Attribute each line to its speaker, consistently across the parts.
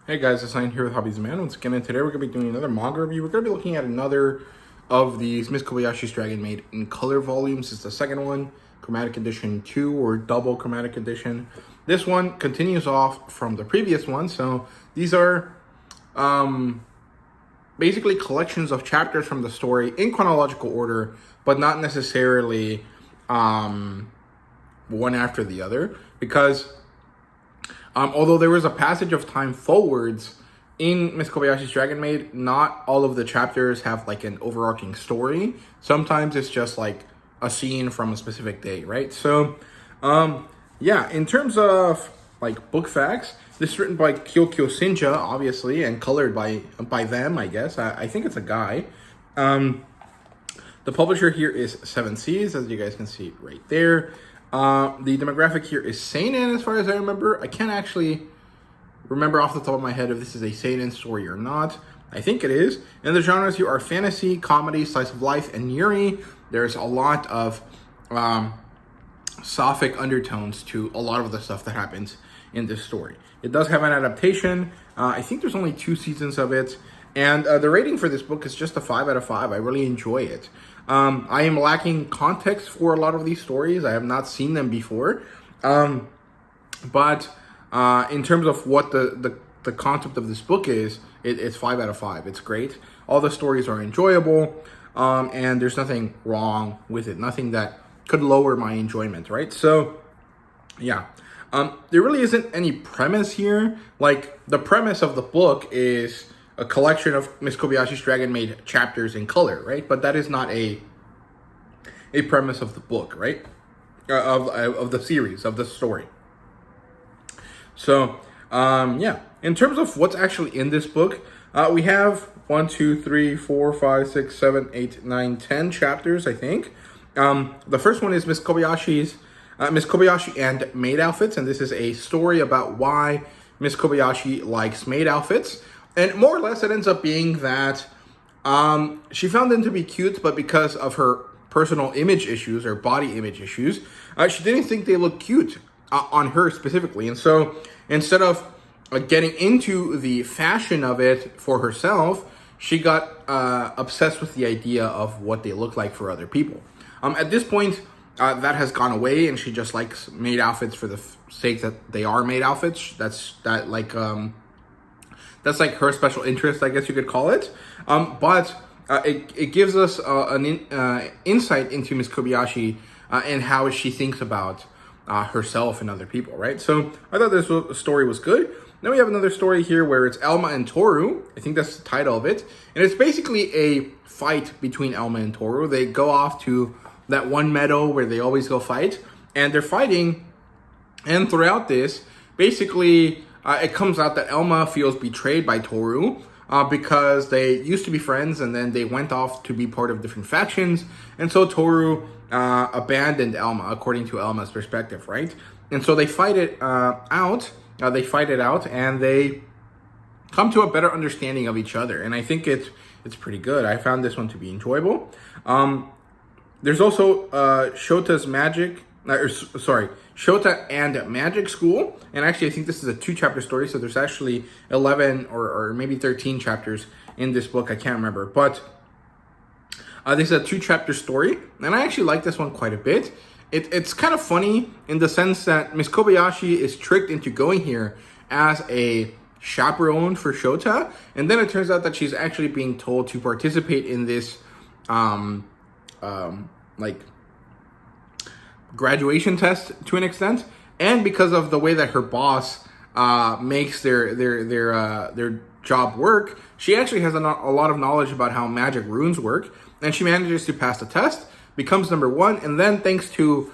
Speaker 1: Hey guys, it's Ryan here with HobbiesofaMan. Once again, and today we're going to be doing another manga review. We're going to be looking at another of these Miss Kobayashi's Dragon Maid in color volumes. It's the second one, Chromatic Edition 2 or Double Chromatic Edition. This one continues off from the previous one. So these are basically collections of chapters from the story in chronological order, but not necessarily one after the other, because although there was a passage of time forwards in Miss Kobayashi's Dragon Maid, not all of the chapters have like an overarching story. Sometimes it's just like a scene from a specific day, right? So, yeah, in terms of like book facts, this is written by Kyokyo Shinja, obviously, and colored by them, I guess. I think it's a guy. The publisher here is 7 Seas, as you guys can see right there. The demographic here is seinen, as far as I remember. I can't actually remember off the top of my head if this is a seinen story or not. I think it is. And the genres here are fantasy, comedy, slice of life, and yuri. There's a lot of sapphic undertones to a lot of the stuff that happens in this story. It does have an adaptation. I think there's only 2 seasons of it. And the rating for this book is just a 5 out of 5. I really enjoy it. I am lacking context for a lot of these stories. I have not seen them before. But in terms of what the concept of this book is, it's 5 out of 5. It's great. All the stories are enjoyable. And there's nothing wrong with it. Nothing that could lower my enjoyment, right? So, yeah. There really isn't any premise here. Like, the premise of the book is a collection of Miss Kobayashi's Dragon Maid chapters in color, right? But that is not a premise of the book, right? Of the series, of the story. So, yeah. In terms of what's actually in this book, we have 1, 2, 3, 4, 5, 6, 7, 8, 9, 10 chapters, I think. The first one is Miss Kobayashi and maid outfits, and this is a story about why Miss Kobayashi likes maid outfits. And more or less, it ends up being that she found them to be cute, but because of her personal image issues or body image issues, she didn't think they looked cute on her specifically. And so instead of getting into the fashion of it for herself, she got obsessed with the idea of what they look like for other people. At this point, that has gone away, and she just likes maid outfits for the sake that they are maid outfits. That's like her special interest, I guess you could call it. But it gives us an insight into Miss Kobayashi and how she thinks about herself and other people, right? So I thought this story was good. Then we have another story here where it's Elma and Toru. I think that's the title of it. And it's basically a fight between Elma and Toru. They go off to that one meadow where they always go fight. And they're fighting. And throughout this, basically, it comes out that Elma feels betrayed by Toru because they used to be friends and then they went off to be part of different factions. And so Toru abandoned Elma, according to Elma's perspective, right? And so they fight it out. And they come to a better understanding of each other. And I think it's pretty good. I found this one to be enjoyable. There's also Shota and Magic School. And actually, I think this is a 2-chapter story. So there's actually 11 or maybe 13 chapters in this book. I can't remember. But this is a 2-chapter story. And I actually like this one quite a bit. It's kind of funny in the sense that Miss Kobayashi is tricked into going here as a chaperone for Shota. And then it turns out that she's actually being told to participate in this like graduation test to an extent, and because of the way that her boss makes their job work, she actually has a lot of knowledge about how magic runes work, and she manages to pass the test, becomes number 1, and then thanks to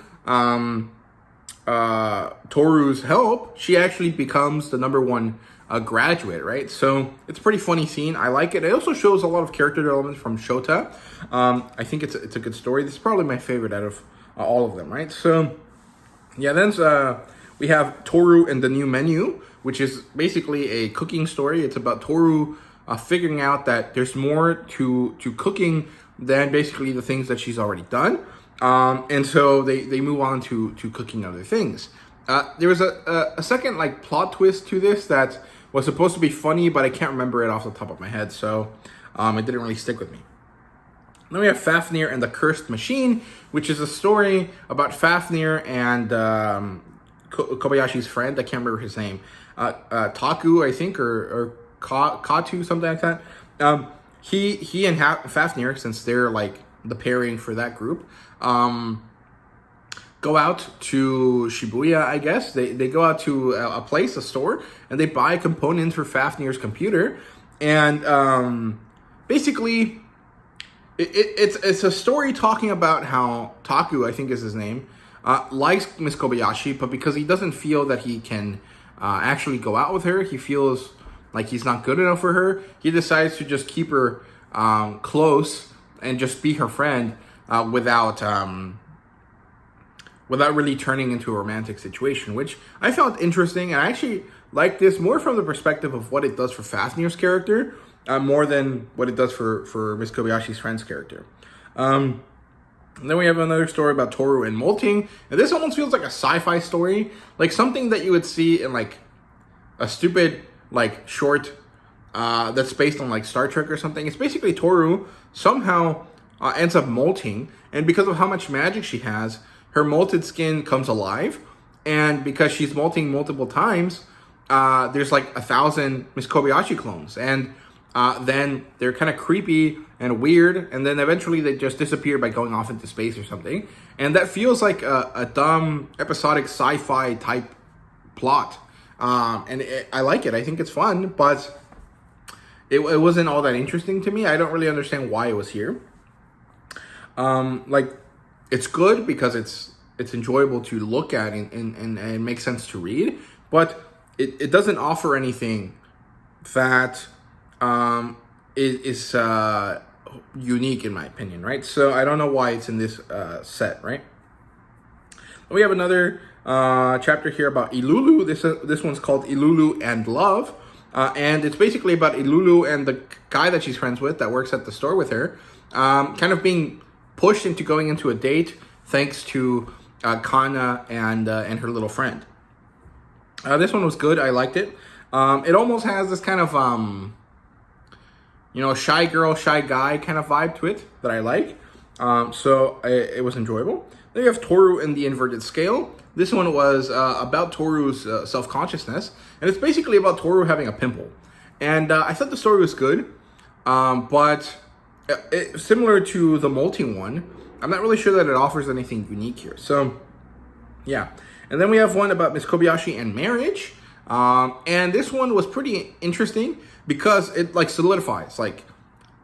Speaker 1: Toru's help, she actually becomes the number 1 graduate, right? So it's a pretty funny scene. I like it. It also shows a lot of character development from Shota. I think it's a good story. This is probably my favorite out of all of them, right? So, yeah, then we have Toru and the New Menu, which is basically a cooking story. It's about Toru figuring out that there's more to cooking than basically the things that she's already done. And so they move on to cooking other things. There was a second like plot twist to this that was supposed to be funny, but I can't remember it off the top of my head, so it didn't really stick with me. Then we have Fafnir and the Cursed Machine, which is a story about Fafnir and Kobayashi's friend. I can't remember his name. Taku, I think, or Katu, something like that. He and Fafnir, since they're like the pairing for that group, go out to Shibuya, I guess. They go out to a place, a store, and they buy components for Fafnir's computer. And basically, it's a story talking about how Taku, I think is his name, likes Miss Kobayashi, but because he doesn't feel that he can actually go out with her, he feels like he's not good enough for her, he decides to just keep her close and just be her friend without really turning into a romantic situation, which I found interesting. And I actually like this more from the perspective of what it does for Fafnir's character, more than what it does for Miss Kobayashi's friend's character. And then we have another story about Toru and molting. And this almost feels like a sci-fi story, like something that you would see in like a stupid like short that's based on like Star Trek or something. It's basically Toru somehow ends up molting, and because of how much magic she has, her molted skin comes alive. And because she's molting multiple times, there's like 1,000 Miss Kobayashi clones, and then they're kind of creepy and weird, and then eventually they just disappear by going off into space or something. And that feels like a dumb episodic sci-fi type plot. And I like it. I think it's fun, but it wasn't all that interesting to me. I don't really understand why it was here. Like, it's good because it's enjoyable to look at and it makes sense to read, but it doesn't offer anything that is unique in my opinion, right? So I don't know why it's in this set, right? We have another chapter here about Ilulu. This one's called Ilulu and Love, and it's basically about Ilulu and the guy that she's friends with that works at the store with her, kind of being pushed into going into a date thanks to Kana and her little friend. This one was good. I liked it. It almost has this kind of shy girl, shy guy kind of vibe to it that I like. So it was enjoyable. Then you have Toru and the Inverted Scale. This one was about Toru's self-consciousness, and it's basically about Toru having a pimple. And I thought the story was good, but similar to the molting one, I'm not really sure that it offers anything unique here. So, yeah. And then we have one about Miss Kobayashi and marriage. And this one was pretty interesting because it like solidifies, like,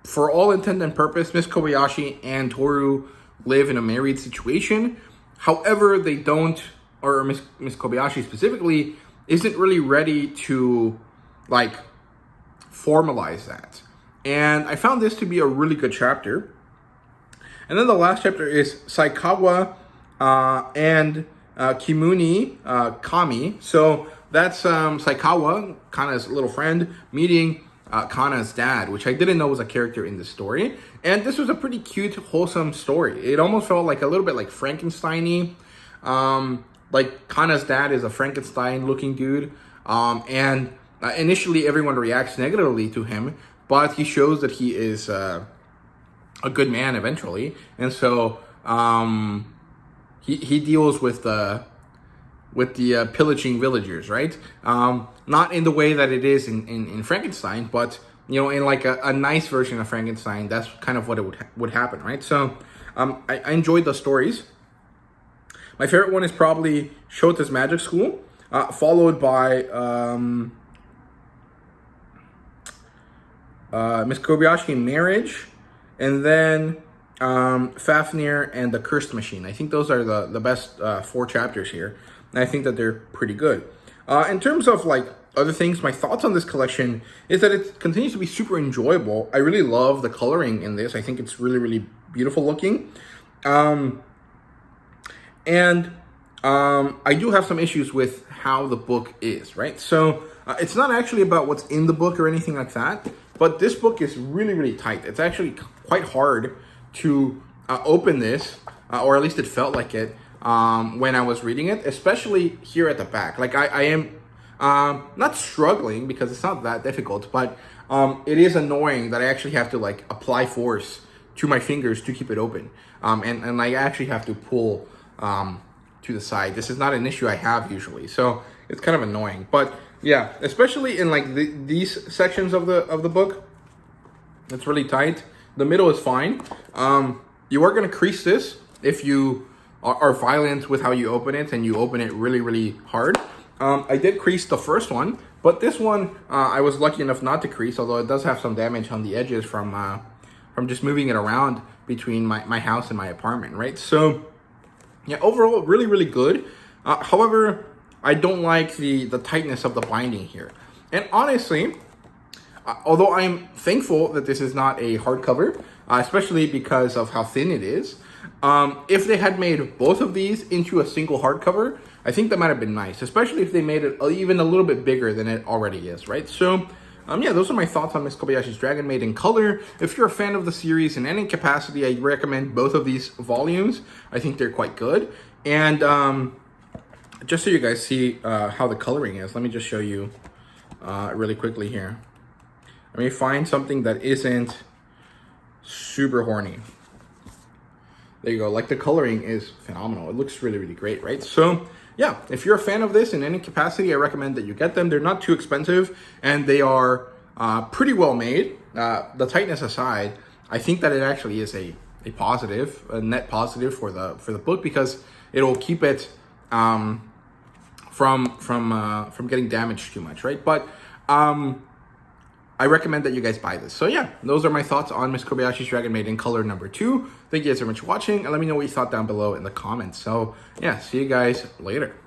Speaker 1: for all intent and purpose, Miss Kobayashi and Toru live in a married situation. However, they don't, or Miss Kobayashi specifically, isn't really ready to like formalize that. And I found this to be a really good chapter. And then the last chapter is Saikawa and Kimuni Kami. So that's Saikawa, Kana's little friend, meeting Kana's dad, which I didn't know was a character in the story. And this was a pretty cute, wholesome story. It almost felt like a little bit like Frankenstein-y. Like Kana's dad is a Frankenstein-looking dude. And initially everyone reacts negatively to him, but he shows that he is a good man eventually. And so he deals with the pillaging villagers, right? Not in the way that it is in Frankenstein, but in like a nice version of Frankenstein. That's kind of what it would happen, right? So I enjoyed the stories. My favorite one is probably Shota's Magic School, followed by Miss Kobayashi in Marriage, and then Fafnir and the Cursed Machine. I think those are the best 4 chapters here, and I think that they're pretty good. In terms of like other things, my thoughts on this collection is that it continues to be super enjoyable. I really love the coloring in this. I think it's really, really beautiful looking. And I do have some issues with how the book is, right? So it's not actually about what's in the book or anything like that, but this book is really, really tight. It's actually quite hard to open this, or at least it felt like it when I was reading it, especially here at the back. Like I Not struggling, because it's not that difficult, but it is annoying that I actually have to like apply force to my fingers to keep it open. And I actually have to pull to the side. This is not an issue I have usually, so it's kind of annoying. But yeah, especially in like these sections of the book, it's really tight. The middle is fine. You are going to crease this if you are violent with how you open it and you open it really, really hard. I did crease the first one, but this one I was lucky enough not to crease, although it does have some damage on the edges from just moving it around between my house and my apartment, right? So yeah, overall, really, really good. However, I don't like the tightness of the binding here. And honestly, although I'm thankful that this is not a hardcover, especially because of how thin it is, if they had made both of these into a single hardcover, I think that might have been nice, especially if they made it even a little bit bigger than it already is, right? So, yeah, those are my thoughts on Miss Kobayashi's Dragon Maid in color. If you're a fan of the series in any capacity, I recommend both of these volumes. I think they're quite good. And just so you guys see how the coloring is, let me just show you really quickly here. Let me find something that isn't super horny. There you go. Like, the coloring is phenomenal. It looks really, really great, right? So yeah, if you're a fan of this in any capacity, I recommend that you get them. They're not too expensive, and they are pretty well made. The tightness aside, I think that it actually is a positive, a net positive for the book, because it'll keep it from getting damaged too much, right? But I recommend that you guys buy this. So yeah, those are my thoughts on Miss Kobayashi's Dragon Maid in color number 2. Thank you guys so much for watching, and let me know what you thought down below in the comments. So yeah, see you guys later.